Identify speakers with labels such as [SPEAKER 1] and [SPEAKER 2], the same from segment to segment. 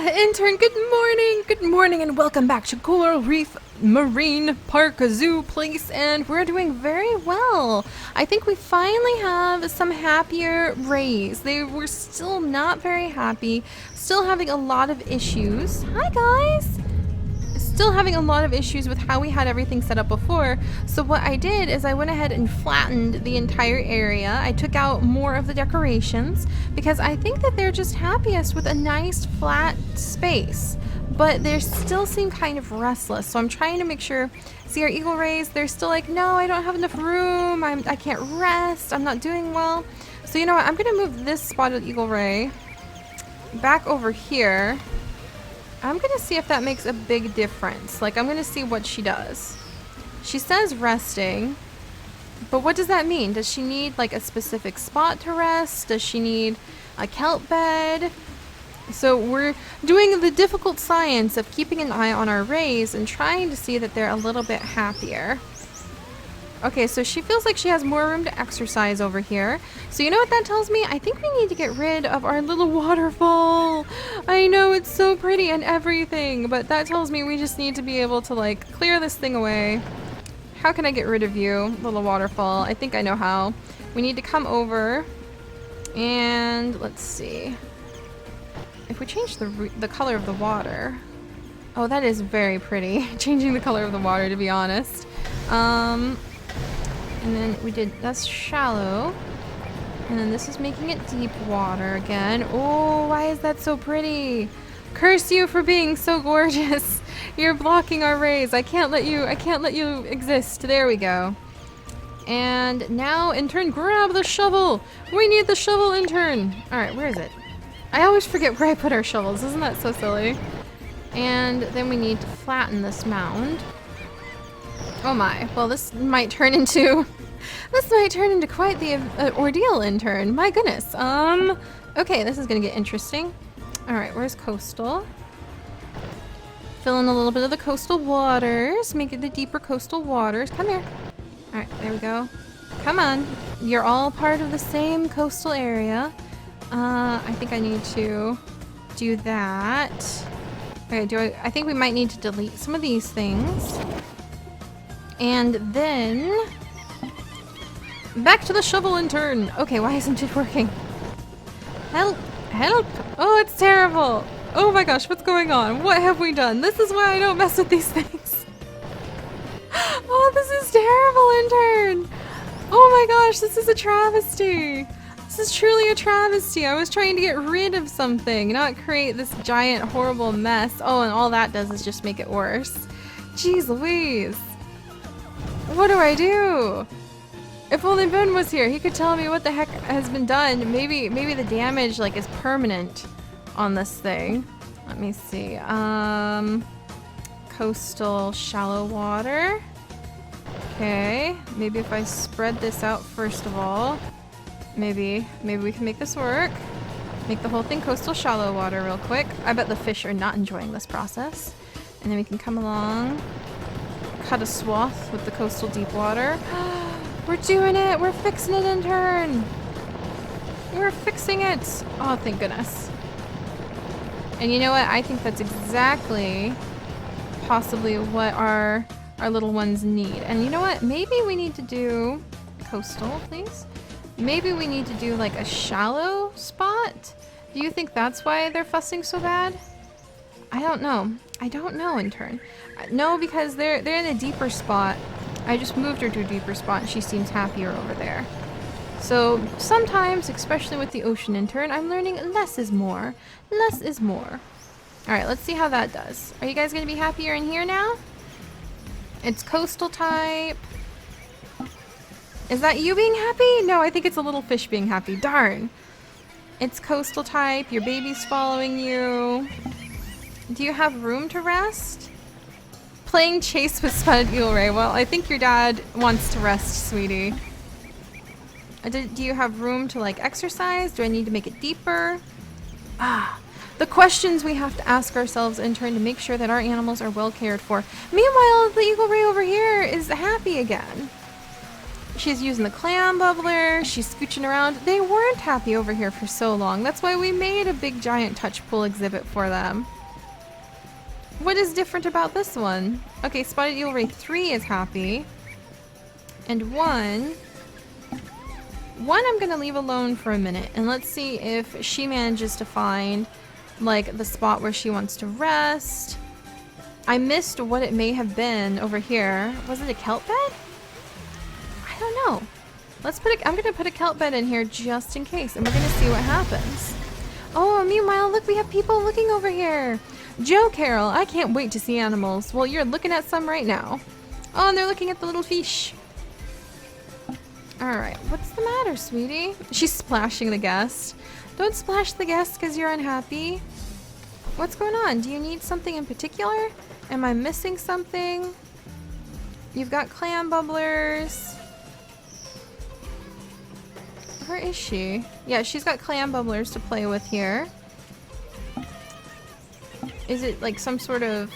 [SPEAKER 1] Intern, good morning, and welcome back to Coral Reef Marine Park Zoo Place, and we're doing very well. I think we finally have some happier rays. They were still not very happy, still having a lot of issues. Hi guys! Still having a lot of issues with how we had everything set up before. So what I did is I went ahead and flattened the entire area. I took out more of the decorations because I think that they're just happiest with a nice flat space, but they still seem kind of restless. So I'm trying to make sure, see our eagle rays, they're still like, no, I don't have enough room. I can't rest. I'm not doing well. So you know what? I'm gonna move this spotted eagle ray back over here. I'm gonna see if that makes a big difference. Like, I'm gonna see what she does. She says resting, but what does that mean? Does she need like a specific spot to rest? Does she need a kelp bed? So we're doing the difficult science of keeping an eye on our rays and trying to see that they're a little bit happier. Okay, so she feels like she has more room to exercise over here. So you know what that tells me? I think we need to get rid of our little waterfall. I know it's so pretty and everything, but that tells me we just need to be able to like clear this thing away. How can I get rid of you, little waterfall? I think I know how. We need to come over and let's see. If we change the color of the water. Oh, that is very pretty. Changing the color of the water, to be honest. And then we did, that's shallow. And then this is making it deep water again. Oh, why is that so pretty? Curse you for being so gorgeous. You're blocking our rays. I can't let you exist. There we go. And now, intern, grab the shovel. We need the shovel, intern. All right, where is it? I always forget where I put our shovels. Isn't that so silly? And then we need to flatten this mound. Oh my, well this might turn into quite the ordeal, intern. My goodness. Okay, this is gonna get interesting. All right, where's coastal? Fill in a little bit of the coastal waters, make it the deeper coastal waters. Come here. All right, there we go. Come on, you're all part of the same coastal area. I think I need to do that. Okay, I think we might need to delete some of these things. And then back to the shovel, intern. Okay, why isn't it working? Help! Help! Oh, it's terrible. Oh my gosh, what's going on? What have we done? This is why I don't mess with these things. Oh, this is terrible, intern. Oh my gosh, this is a travesty. This is truly a travesty. I was trying to get rid of something, not create this giant horrible mess. Oh, and all that does is just make it worse. Jeez Louise. What do I do? If only Ben was here, he could tell me what the heck has been done. Maybe the damage like is permanent on this thing. Let me see. Coastal shallow water. Okay, maybe if I spread this out first of all, maybe we can make this work. Make the whole thing coastal shallow water real quick. I bet the fish are not enjoying this process. And then we can come along. Cut a swath with the coastal deep water. We're doing it! We're fixing it, intern! We're fixing it! Oh, thank goodness. And you know what? I think that's exactly possibly what our little ones need. And you know what? Maybe we need to do coastal, please. Maybe we need to do like a shallow spot. Do you think that's why they're fussing so bad? I don't know. I don't know, intern. No, because they're in a deeper spot. I just moved her to a deeper spot and she seems happier over there. So sometimes, especially with the ocean, intern, I'm learning less is more. Less is more. Alright, let's see how that does. Are you guys going to be happier in here now? It's coastal type. Is that you being happy? No, I think it's a little fish being happy. Darn. It's coastal type. Your baby's following you. Do you have room to rest? Playing chase with spotted eel ray. Well, I think your dad wants to rest, sweetie. Do you have room to like exercise? Do I need to make it deeper? Ah, the questions we have to ask ourselves, intern, to make sure that our animals are well cared for. Meanwhile, the eagle ray over here is happy again. She's using the clam bubbler. She's scooching around. They weren't happy over here for so long. That's why we made a big giant touch pool exhibit for them. What is different about this one? Okay, spotted eel ray 3 is happy. And one I'm gonna leave alone for a minute, and let's see if she manages to find like the spot where she wants to rest. I missed what it may have been over here. Was it a kelp bed? I don't know. I'm gonna put a kelp bed in here just in case, and we're gonna see what happens. Oh, meanwhile, look, we have people looking over here. Joe Carroll, I can't wait to see animals. Well, you're looking at some right now. Oh, and they're looking at the little fish. Alright, what's the matter, sweetie? She's splashing the guest. Don't splash the guest because you're unhappy. What's going on? Do you need something in particular? Am I missing something? You've got clam bubblers. Where is she? Yeah, she's got clam bubblers to play with here. Is it like some sort of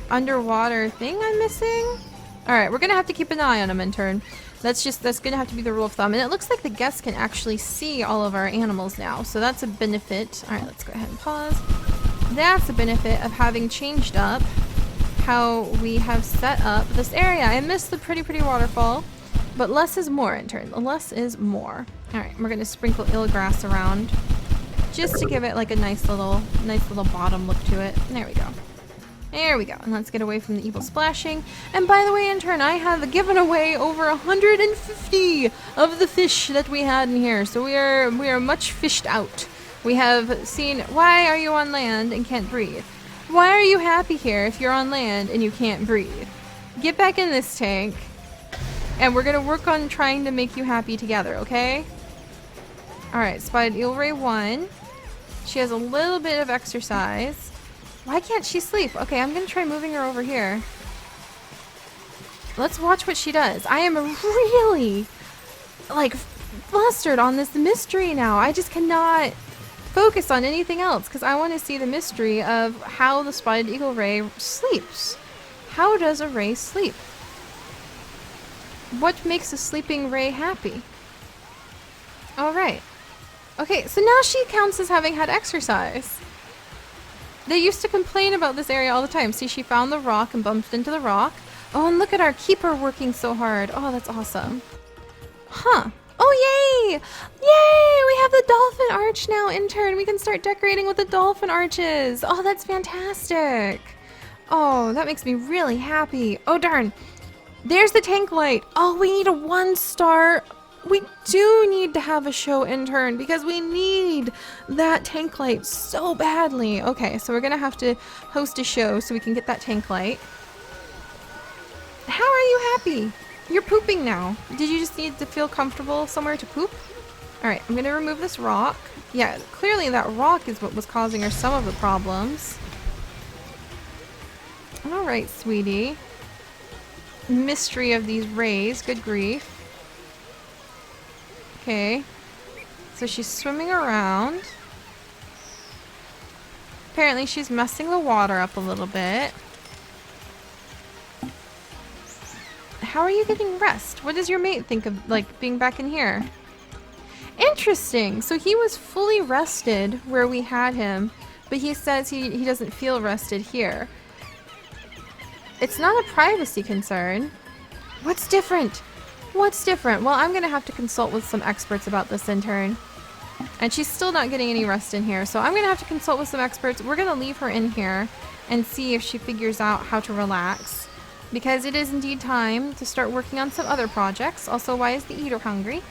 [SPEAKER 1] underwater thing I'm missing? Alright, we're gonna have to keep an eye on them, intern. That's gonna have to be the rule of thumb. And it looks like the guests can actually see all of our animals now, so that's a benefit. Alright, let's go ahead and pause. That's a benefit of having changed up how we have set up this area. I missed the pretty waterfall, but less is more, intern. Less is more. Alright, we're gonna sprinkle eelgrass around just to give it like a nice little bottom look to it. There we go. There we go. And let's get away from the evil splashing. And by the way, intern, I have given away over 150 of the fish that we had in here. So we are much fished out. We have seen, why are you on land and can't breathe? Why are you happy here if you're on land and you can't breathe? Get back in this tank. And we're gonna work on trying to make you happy together, okay? Alright, spotted eel ray 1. She has a little bit of exercise. Why can't she sleep? Okay, I'm gonna try moving her over here. Let's watch what she does. I am really, like, flustered on this mystery now. I just cannot focus on anything else because I want to see the mystery of how the spotted eagle ray sleeps. How does a ray sleep? What makes a sleeping ray happy? Alright. Okay, so now she counts as having had exercise. They used to complain about this area all the time. See, she found the rock and bumped into the rock. Oh, and look at our keeper working so hard. Oh, that's awesome. Huh. Oh, yay! Yay! We have the dolphin arch now, intern. We can start decorating with the dolphin arches. Oh, that's fantastic. Oh, that makes me really happy. Oh, darn. There's the tank light. Oh, we need a 1-star. We do need to have a show, intern, because we need that tank light so badly. Okay, so we're gonna have to host a show so we can get that tank light. How are you happy? You're pooping now. Did you just need to feel comfortable somewhere to poop? Alright, I'm gonna remove this rock. Yeah, clearly that rock is what was causing her some of the problems. Alright, sweetie. Mystery of these rays, good grief. Okay, so she's swimming around. Apparently she's messing the water up a little bit. How are you getting rest? What does your mate think of, like, being back in here? Interesting. So he was fully rested where we had him, but he says he doesn't feel rested here. It's not a privacy concern. What's different? What's different? Well, I'm gonna have to consult with some experts about this, intern. And she's still not getting any rest in here, so I'm gonna have to consult with some experts. We're gonna leave her in here and see if she figures out how to relax, because it is indeed time to start working on some other projects. Also, why is the eater hungry?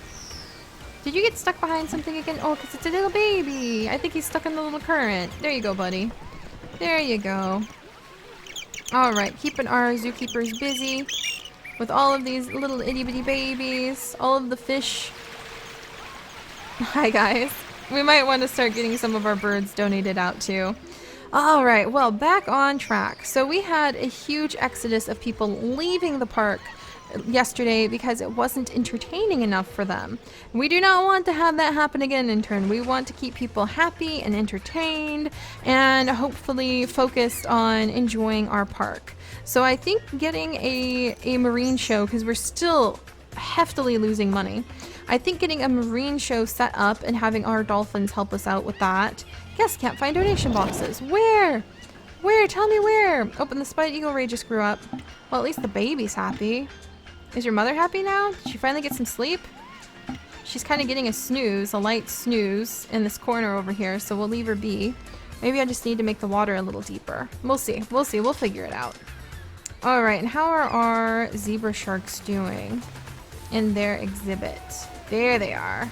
[SPEAKER 1] Did you get stuck behind something again? Oh, because it's a little baby. I think he's stuck in the little current. There you go, buddy. There you go. Alright, keeping our zookeepers busy with all of these little itty-bitty babies, all of the fish. Hi, guys. We might want to start getting some of our birds donated out, too. Alright, well, back on track. So we had a huge exodus of people leaving the park yesterday because it wasn't entertaining enough for them. We do not want to have that happen again, intern. We want to keep people happy and entertained and hopefully focused on enjoying our park. So I think getting a marine show, because we're still heftily losing money. I think getting a marine show set up and having our dolphins help us out with that. Yes, can't find donation boxes. Where? Where? Tell me where. Oh, and the spotted eagle ray just grew up. Well, at least the baby's happy. Is your mother happy now? Did she finally get some sleep? She's kind of getting a snooze, a light snooze in this corner over here, so we'll leave her be. Maybe I just need to make the water a little deeper. We'll see. We'll see. We'll figure it out. All right, and how are our zebra sharks doing in their exhibit? There they are.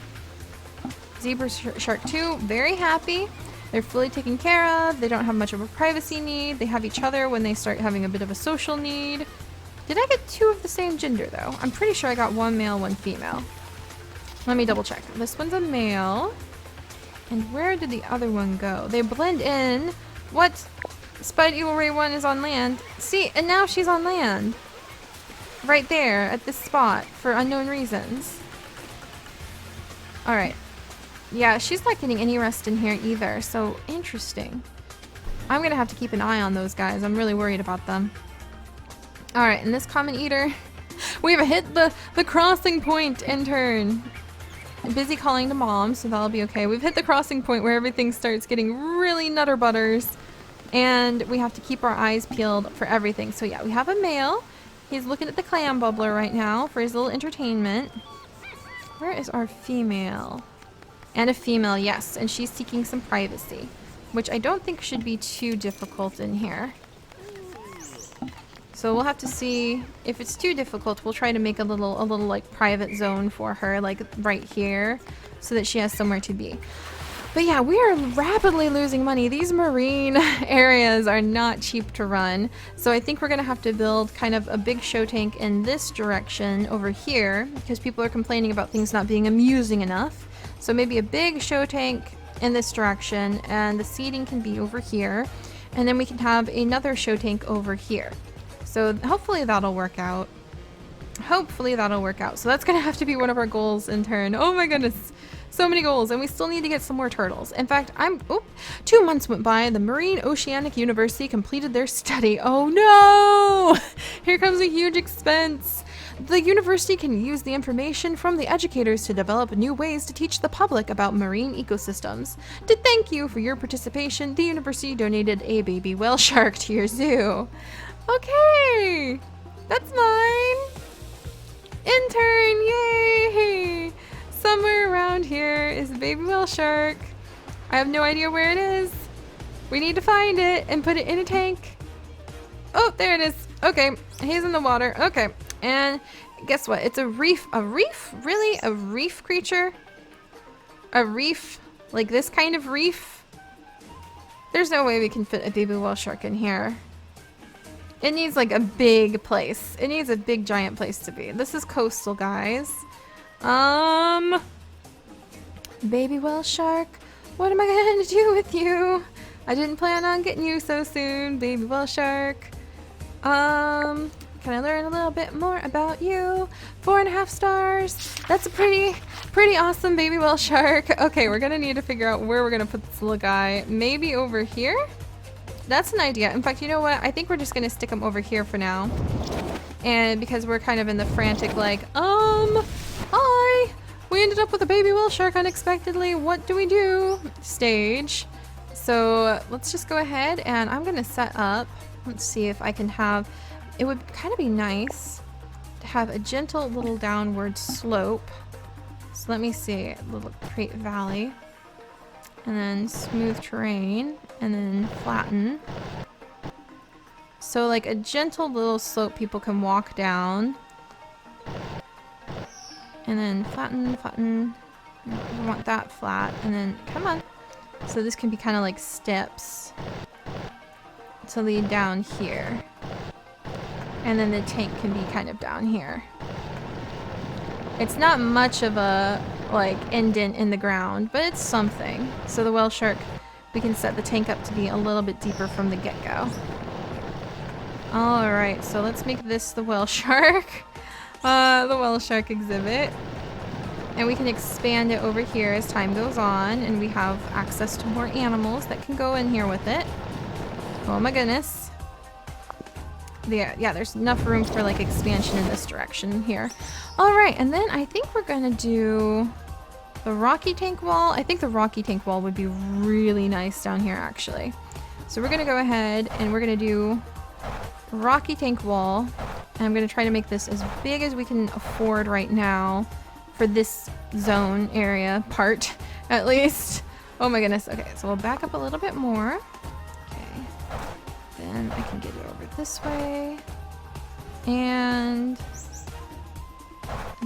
[SPEAKER 1] Zebra shark 2, very happy. They're fully taken care of. They don't have much of a privacy need. They have each other when they start having a bit of a social need. Did I get 2 of the same gender, though? I'm pretty sure I got 1 male, 1 female. Let me double check. This one's a male. And where did the other one go? They blend in. What? Spotted eagle ray 1 is on land. See, and now she's on land. Right there, at this spot, for unknown reasons. Alright. Yeah, she's not getting any rest in here either, so interesting. I'm gonna have to keep an eye on those guys. I'm really worried about them. Alright, and this common eater, we've hit the crossing point, intern. I'm busy calling to mom, so that'll be okay. We've hit the crossing point where everything starts getting really nutter butters, and we have to keep our eyes peeled for everything. So yeah, we have a male. He's looking at the clam bubbler right now for his little entertainment. Where is our female? And a female, yes, and she's seeking some privacy, which I don't think should be too difficult in here. So we'll have to see if it's too difficult. We'll try to make a little like private zone for her, like right here, so that she has somewhere to be. But yeah, we are rapidly losing money. These marine areas are not cheap to run. So I think we're gonna have to build kind of a big show tank in this direction over here, because people are complaining about things not being amusing enough. So maybe a big show tank in this direction, and the seating can be over here. And then we can have another show tank over here. So hopefully that'll work out. Hopefully that'll work out. So that's gonna have to be one of our goals in turn. Oh my goodness. So many goals, and we still need to get some more turtles. In fact, 2 months went by and the Marine Oceanic University completed their study. Oh no! Here comes a huge expense. The university can use the information from the educators to develop new ways to teach the public about marine ecosystems. To thank you for your participation, the university donated a baby whale shark to your zoo. Okay, that's mine. Intern, yay! Somewhere around here is a baby whale shark. I have no idea where it is. We need to find it and put it in a tank. Oh, there it is. Okay, he's in the water. Okay, and guess what? It's a reef. A reef? Really? A reef creature? A reef? Like this kind of reef? There's no way we can fit a baby whale shark in here. It needs like a big place. It needs a big giant place to be. This is coastal, guys. Baby whale shark, what am I gonna do with you? I didn't plan on getting you so soon, baby whale shark. Can I learn a little bit more about you? 4.5 stars. That's a pretty awesome baby whale shark. Okay, we're gonna need to figure out where we're gonna put this little guy. Maybe over here? That's an idea. In fact, you know what? I think we're just gonna stick him over here for now. And because we're kind of in the frantic like, hi! We ended up with a baby whale shark unexpectedly. What do we do? Stage. So let's just go ahead and I'm gonna set up. Let's see if I can have, it would kind of be nice to have a gentle little downward slope. So let me see, little create valley. And then smooth terrain, and then flatten. So like a gentle little slope people can walk down. And then flatten, flatten. We want that flat, and then, come on. So this can be kind of like steps to lead down here. And then the tank can be kind of down here. It's not much of a like indent in the ground, but it's something. So the whale shark, we can set the tank up to be a little bit deeper from the get-go. Alright, so let's make this the whale shark. The whale shark exhibit. And we can expand it over here as time goes on, and we have access to more animals that can go in here with it. Oh my goodness. Yeah, there's enough room for like expansion in this direction here. All right, and then I think we're gonna do the rocky tank wall. I think the rocky tank wall would be really nice down here actually. So we're gonna go ahead and we're gonna do rocky tank wall. And I'm gonna try to make this as big as we can afford right now for this zone area part, at least. Oh my goodness. Okay, so we'll back up a little bit more. Okay. Then I can get it over this way. And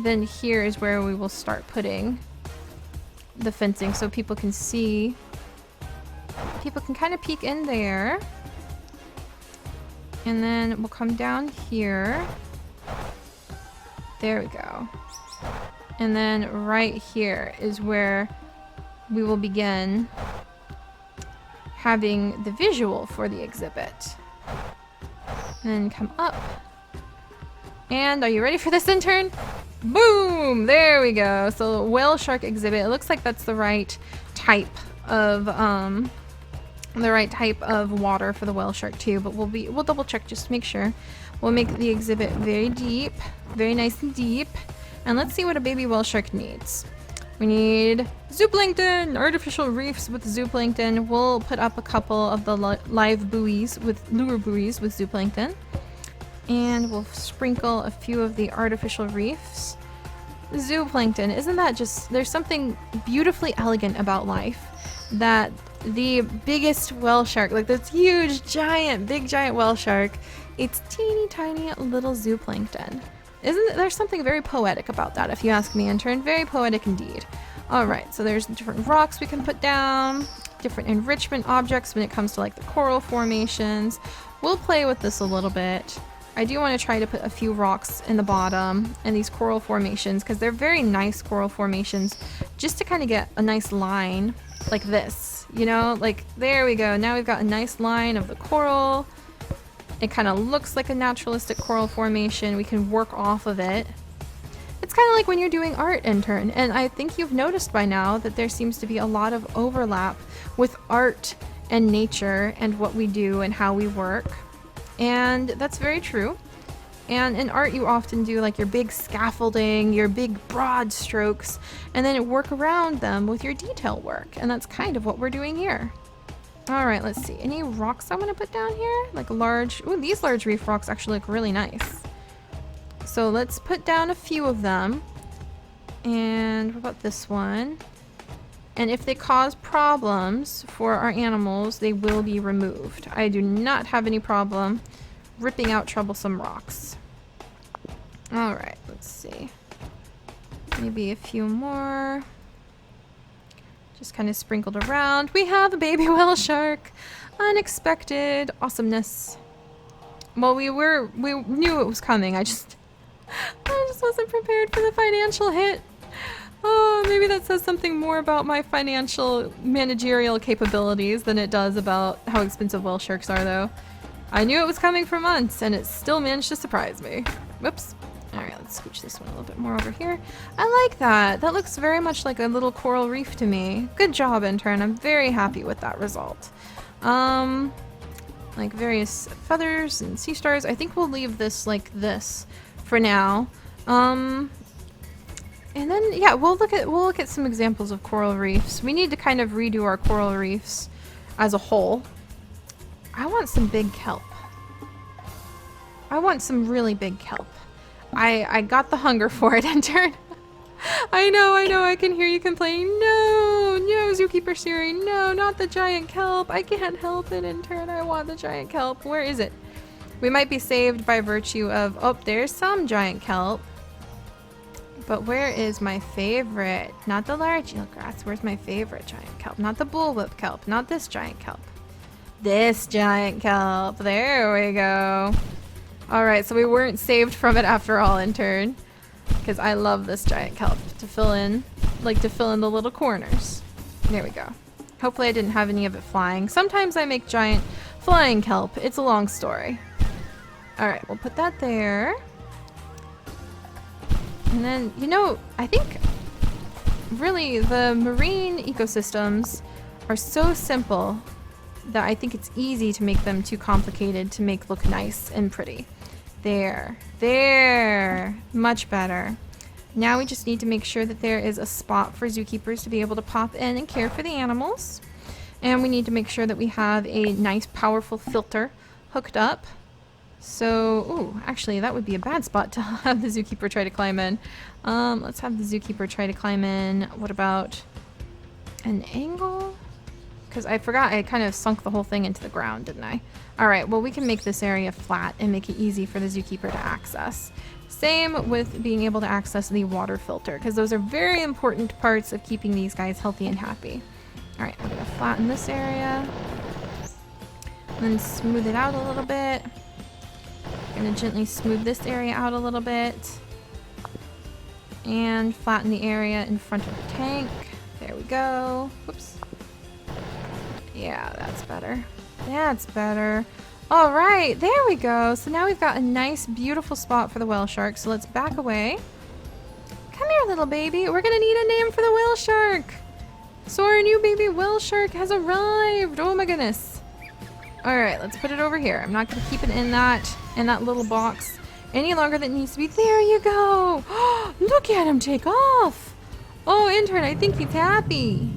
[SPEAKER 1] then here is where we will start putting the fencing so people can see. People can kind of peek in there. And then we'll come down here. There we go. And then right here is where we will begin having the visual for the exhibit. And then come up. And are you ready for this, intern? Boom! There we go. So whale shark exhibit. It looks like that's the right type of water for the whale shark too, but we'll double check just to make sure. We'll make the exhibit very deep, very nice and deep. And let's see what a baby whale shark needs. We need zooplankton, artificial reefs with zooplankton. We'll put up a couple of the live buoys with lure buoys with zooplankton. And we'll sprinkle a few of the artificial reefs. Zooplankton, isn't that just, there's something beautifully elegant about life that the biggest whale shark, like this huge, big giant whale shark, it's teeny tiny little zooplankton. Isn't there something very poetic about that, if you ask me, intern? Very poetic indeed. Alright, so there's different rocks we can put down, different enrichment objects when it comes to like the coral formations. We'll play with this a little bit. I do want to try to put a few rocks in the bottom and these coral formations because they're very nice coral formations just to kind of get a nice line like this, you know, like there we go. Now we've got a nice line of the coral. It kind of looks like a naturalistic coral formation. We can work off of it. It's kind of like when you're doing art, intern, and I think you've noticed by now that there seems to be a lot of overlap with art and nature and what we do and how we work. And that's very true. And in art, you often do like your big scaffolding, your big broad strokes, and then work around them with your detail work. And that's kind of what we're doing here. All right, let's see. Any rocks I want to put down here? Like large, ooh, these large reef rocks actually look really nice. So let's put down a few of them. And what about this one? And if they cause problems for our animals, they will be removed. I do not have any problem ripping out troublesome rocks. All right, let's see. Maybe a few more. Just kind of sprinkled around. We have a baby whale shark. Unexpected awesomeness. Well, we knew it was coming. I just wasn't prepared for the financial hit. Oh, maybe that says something more about my financial managerial capabilities than it does about how expensive whale sharks are, though. I knew it was coming for months, and it still managed to surprise me. Whoops. Alright, let's scooch this one a little bit more over here. I like that. That looks very much like a little coral reef to me. Good job, intern. I'm very happy with that result. Like various feathers and sea stars. I think we'll leave this like this for now. And then, yeah, we'll look at some examples of coral reefs. We need to kind of redo our coral reefs as a whole. I want some big kelp. I want some really big kelp. I got the hunger for it, intern. I know, I can hear you complaining. No, Zookeeper Seri, no, not the giant kelp. I can't help it, intern. I want the giant kelp. Where is it? We might be saved by virtue of, oh, there's some giant kelp. But where is my favorite? Not the large eelgrass. Where's my favorite giant kelp? Not the bullwhip kelp. Not this giant kelp. This giant kelp. There we go. Alright, so we weren't saved from it after all, intern. Because I love this giant kelp to fill in the little corners. There we go. Hopefully I didn't have any of it flying. Sometimes I make giant flying kelp. It's a long story. Alright, we'll put that there. And then, you know, I think really the marine ecosystems are so simple that I think it's easy to make them too complicated to make look nice and pretty. There, much better. Now we just need to make sure that there is a spot for zookeepers to be able to pop in and care for the animals. And we need to make sure that we have a nice powerful filter hooked up. So, ooh, actually that would be a bad spot to have the zookeeper try to climb in. Let's have the zookeeper try to climb in. What about an angle? Because I forgot I kind of sunk the whole thing into the ground, didn't I? Alright, well we can make this area flat and make it easy for the zookeeper to access. Same with being able to access the water filter, because those are very important parts of keeping these guys healthy and happy. Alright, I'm going to flatten this area. And then smooth it out a little bit. I'm going to gently smooth this area out a little bit. And flatten the area in front of the tank. There we go. Whoops. Yeah, that's better. That's better. All right, there we go. So now we've got a nice, beautiful spot for the whale shark. So let's back away. Come here, little baby. We're gonna need a name for the whale shark. So our new baby whale shark has arrived. Oh my goodness. All right, let's put it over here. I'm not gonna keep it in that little box any longer than it needs to be. There you go. Look at him take off. Oh, intern, I think he's happy.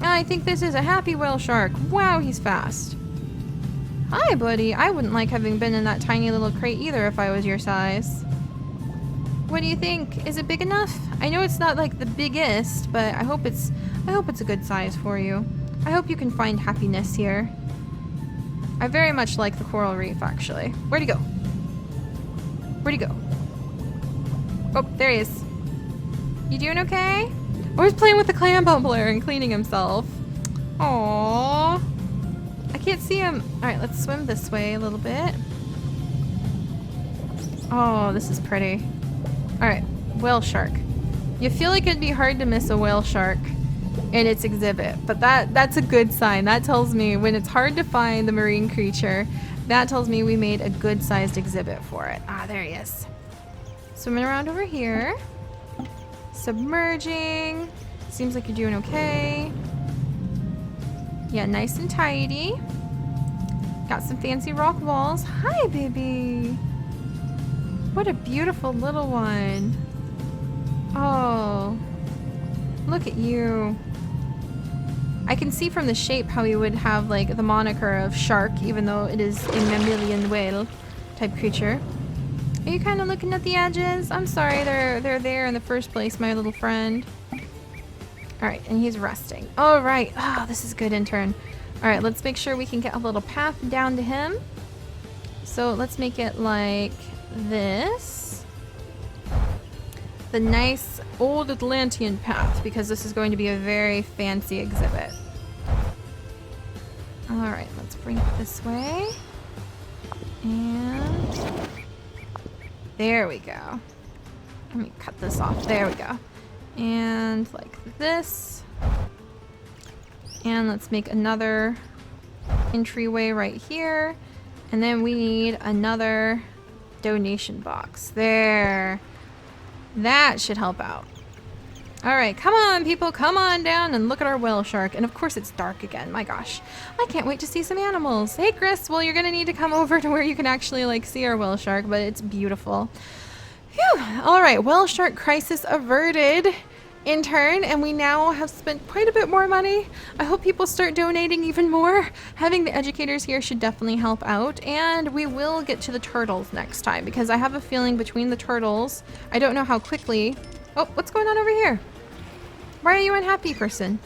[SPEAKER 1] I think this is a happy whale shark. Wow, he's fast. Hi, buddy. I wouldn't like having been in that tiny little crate either if I was your size. What do you think? Is it big enough? I know it's not like the biggest, but I hope it's a good size for you. I hope you can find happiness here. I very much like the coral reef, actually. Where'd he go? Where'd he go? Oh, there he is. You doing okay? Oh, he's playing with the clam bubbler and cleaning himself. Aww. I can't see him. Alright, let's swim this way a little bit. Oh, this is pretty. Alright, whale shark. You feel like it'd be hard to miss a whale shark in its exhibit, but that's a good sign. That tells me when it's hard to find the marine creature, that tells me we made a good sized exhibit for it. Ah, there he is. Swimming around over here. Submerging. Seems like you're doing okay. Yeah, nice and tidy. Got some fancy rock walls. Hi, baby. What a beautiful little one. Oh, look at you. I can see from the shape how you would have like the moniker of shark, even though it is a mammalian whale type creature. Are you kind of looking at the edges? I'm sorry, they're there in the first place, my little friend. All right, and he's resting. All right, oh, this is good, intern. All right, let's make sure we can get a little path down to him. So let's make it like this. The nice old Atlantean path, because this is going to be a very fancy exhibit. All right, let's bring it this way. And there we go. Let me cut this off. There we go. And like this. And let's make another entryway right here. And then we need another donation box. There. That should help out. Alright, come on people, come on down and look at our whale shark. And of course it's dark again, my gosh. I can't wait to see some animals. Hey Chris, well you're gonna need to come over to where you can actually like see our whale shark, but it's beautiful. Phew! Alright, whale shark crisis averted. Intern, and we now have spent quite a bit more money. I hope people start donating even more. Having the educators here should definitely help out, and we will get to the turtles next time because I have a feeling between the turtles, I don't know how quickly. Oh, what's going on over here? Why are you unhappy, person?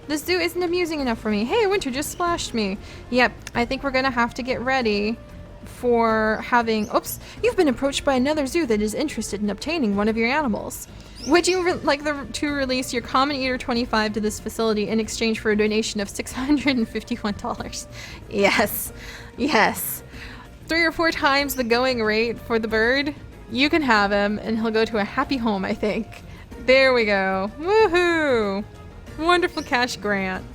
[SPEAKER 1] This zoo isn't amusing enough for me. Hey, Winter just splashed me. Yep, I think we're gonna have to get ready for having, oops, you've been approached by another zoo that is interested in obtaining one of your animals. Would you like to release your common eater 25 to this facility in exchange for a donation of $651? Yes, yes. 3 or 4 times the going rate for the bird. You can have him and he'll go to a happy home, I think. There we go. Woohoo! Wonderful cash grant.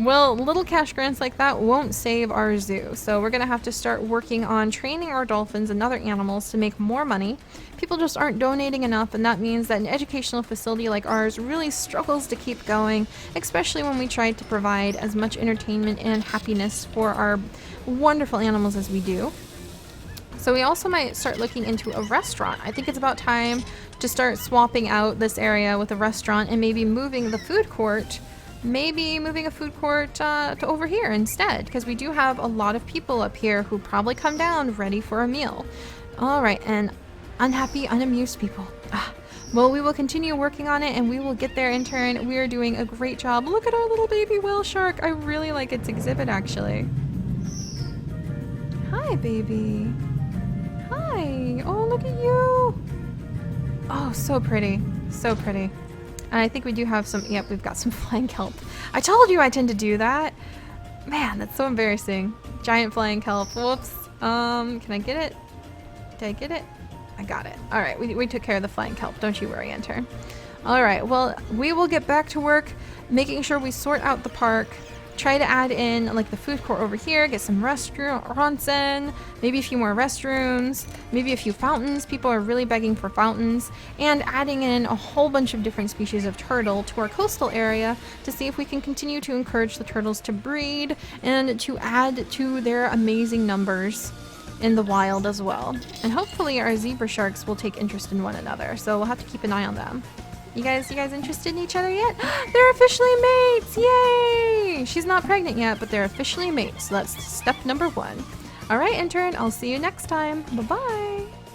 [SPEAKER 1] Well, little cash grants like that won't save our zoo, so we're gonna have to start working on training our dolphins and other animals to make more money. People just aren't donating enough, and that means that an educational facility like ours really struggles to keep going, especially when we try to provide as much entertainment and happiness for our wonderful animals as we do. So we also might start looking into a restaurant. I think it's about time to start swapping out this area with a restaurant and maybe moving the food court. Maybe moving a food court to over here instead, because we do have a lot of people up here who probably come down ready for a meal. All right, and unhappy, unamused people. Well, we will continue working on it and we will get there in turn. We are doing a great job. Look at our little baby whale shark. I really like its exhibit, actually. Hi, baby. Hi. Oh, look at you. Oh, so pretty. So pretty. And I think we do have some, yep, we've got some flying kelp. I told you I tend to do that. Man, that's so embarrassing. Giant flying kelp. Whoops. Can I get it? Did I get it? I got it. All right, we took care of the flying kelp. Don't you worry, intern. All right, well, we will get back to work making sure we sort out the park. Try to add in like the food court over here, get some restaurants in, maybe a few more restrooms, maybe a few fountains. People are really begging for fountains, and adding in a whole bunch of different species of turtle to our coastal area to see if we can continue to encourage the turtles to breed and to add to their amazing numbers in the wild as well. And hopefully our zebra sharks will take interest in one another, so we'll have to keep an eye on them. You guys interested in each other yet? They're officially mates! Yay! She's not pregnant yet, but they're officially mates. So that's step number 1. All right, intern, I'll see you next time. Bye-bye.